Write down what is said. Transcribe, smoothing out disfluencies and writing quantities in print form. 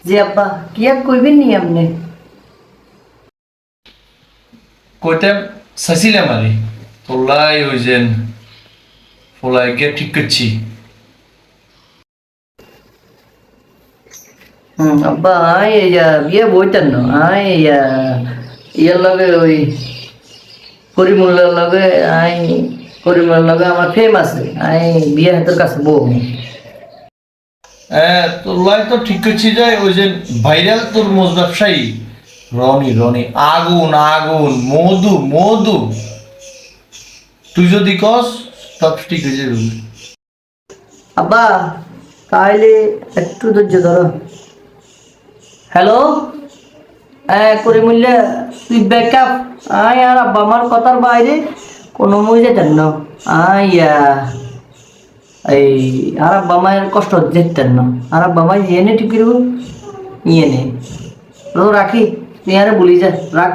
জি আব্বা কি আর কইবেন নি আপনি? কইতাম চাইছিলাম আরে তোলাই ওই যেন ফলাই গিয়ে ঠিক করছি। আব্বা আই বিয়ে বইতেন না আই ইয়ার লগে ওই করিমুল্লার লগে আই করিমুল্লার লগে আমার ফেম আছে আই বিয়ে হাতের কাছে বউ। তোলাই তো ঠিক করছি যে ওই যে ভাইরাল তরমুজ ব্যবসায়ী রনি রনি আগুন আগুন মধু মধু, তুই যদি কস সব ঠিক হয়ে যাবে। আব্বা তাইলে একটু ধৈর্য ধরো। হ্যালো, হ্যাঁ করিমুল্লা তুই ব্যাকআপ আই আর আব্বা আমার কথার বাইরে কোনো মুই যেতেন না। আইয়া এই আর আব্বা মায়ের কষ্ট যেতেন না, আর আব্বা মাই এনে ঠিক করব ইয়ে নে তো রাখি তুই আরে বলি যা রাখ।